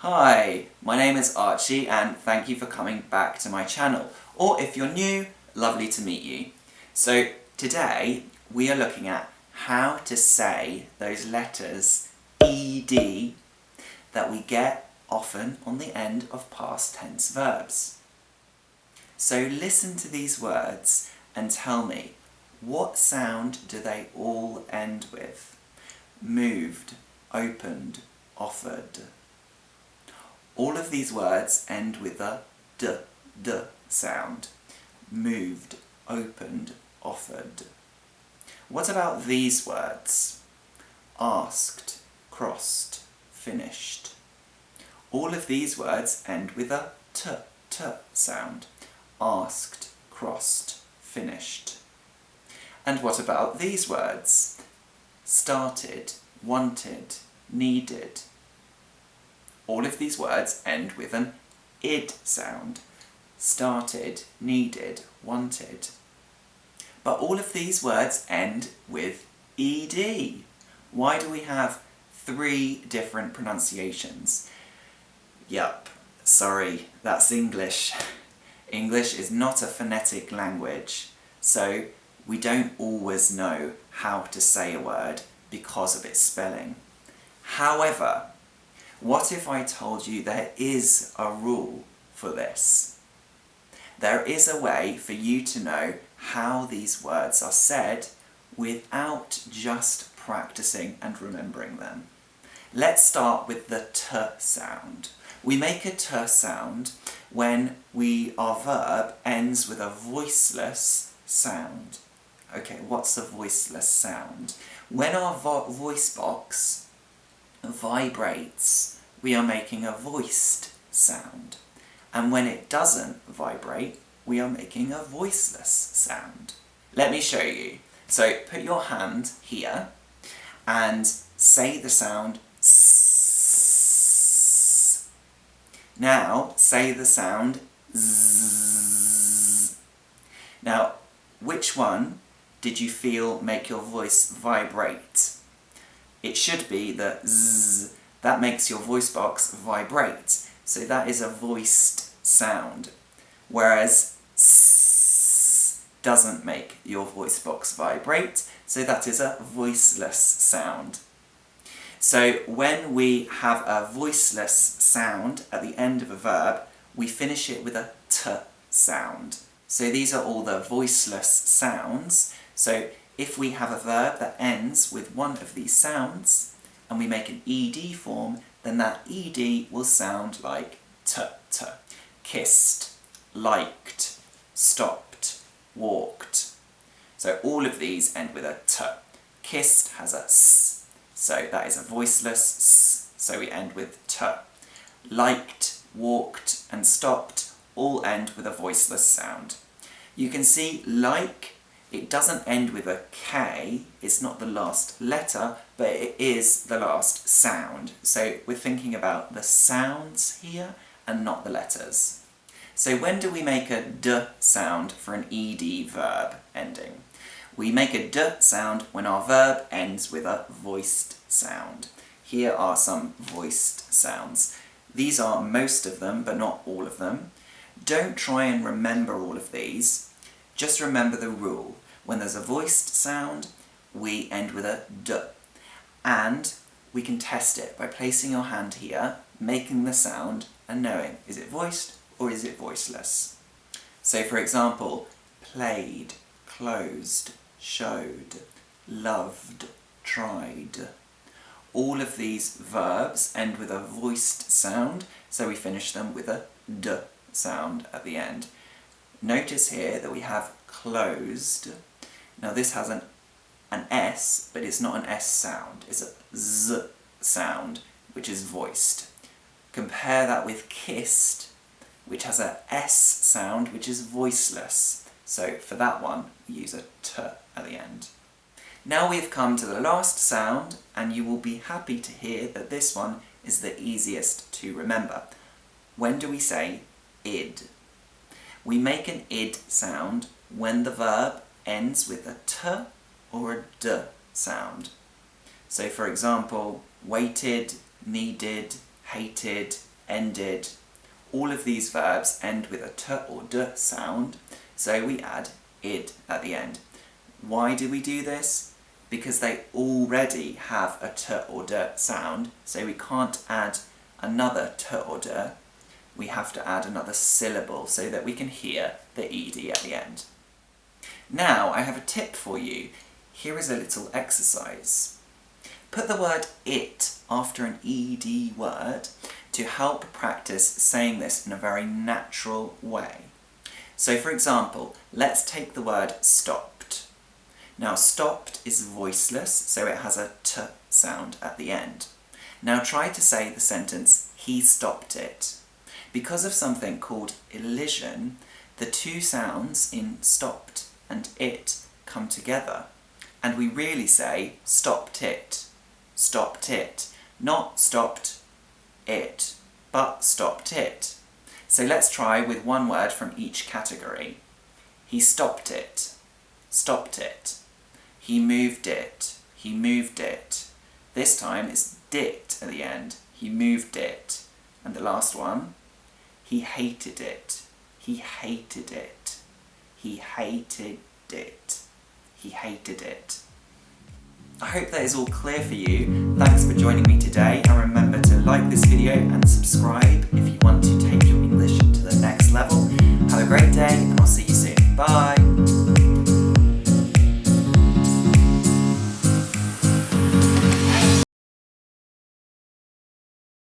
Hi, my name is Archie and thank you for coming back to my channel. Or if you're new, lovely to meet you. So today we are looking at how to say those letters ED that we get often on the end of past tense verbs. So listen to these words and tell me, what sound do they all end with? Moved, opened, offered. All of these words end with a d sound. Moved, opened, offered. What about these words? Asked, crossed, finished. All of these words end with a t sound. Asked, crossed, finished. And what about these words? Started, wanted, needed. All of these words end with an id sound. Started, needed, wanted. But all of these words end with ed. Why do we have 3 different pronunciations? Yup, sorry, that's English. English is not a phonetic language, so we don't always know how to say a word because of its spelling. However, what if I told you there is a rule for this? There is a way for you to know how these words are said without just practicing and remembering them. Let's start with the t sound. We make a t sound when our verb ends with a voiceless sound. Okay, what's a voiceless sound? When our voice box vibrates, we are making a voiced sound. And when it doesn't vibrate, we are making a voiceless sound. Let me show you. So put your hand here and say the sound S. Now say the sound Z. Now, which one did you feel make your voice vibrate? It should be the Z. That makes your voice box vibrate. So that is a voiced sound. Whereas S doesn't make your voice box vibrate, so that is a voiceless sound. So when we have a voiceless sound at the end of a verb, we finish it with a t sound. So these are all the voiceless sounds. So if we have a verb that ends with one of these sounds, and we make an ed form, then that ed will sound like t. Kissed, liked, stopped, walked. So all of these end with a t. Kissed has a s, so that is a voiceless s, so we end with t. Liked, walked, and stopped all end with a voiceless sound. You can see like, it doesn't end with a K, it's not the last letter, but it is the last sound. So we're thinking about the sounds here and not the letters. So when do we make a d sound for an ed verb ending? We make a d sound when our verb ends with a voiced sound. Here are some voiced sounds. These are most of them, but not all of them. Don't try and remember all of these. Just remember the rule. When there's a voiced sound, we end with a d. And we can test it by placing your hand here, making the sound, and knowing, is it voiced or is it voiceless? So for example, played, closed, showed, loved, tried. All of these verbs end with a voiced sound, so we finish them with a d sound at the end. Notice here that we have closed. Now this has an S, but it's not an S sound. It's a Z sound, which is voiced. Compare that with kissed, which has a S sound, which is voiceless. So for that one, we use a T at the end. Now we've come to the last sound, and you will be happy to hear that this one is the easiest to remember. When do we say id? We make an id sound when the verb ends with a T or a D sound. So for example, waited, needed, hated, ended. All of these verbs end with a t or d sound, so we add id at the end. Why do we do this? Because they already have a t or d sound, so we can't add another t or d. We have to add another syllable so that we can hear the ed at the end. Now I have a tip for you. Here is a little exercise. Put the word it after an ed word to help practice saying this in a very natural way. So for example, let's take the word stopped. Now stopped is voiceless, so it has a t sound at the end. Now try to say the sentence, he stopped it. Because of something called elision, the two sounds in stopped and it come together, and we really say stopped it, not stopped it, but stopped it. So let's try with one word from each category. He stopped it, stopped it. He moved it, he moved it. This time it's dit at the end, he moved it. And the last one, he hated it, he hated it, he hated it, he hated it. I hope that is all clear for you. Thanks for joining me today, and remember to like this video and subscribe if you want to take your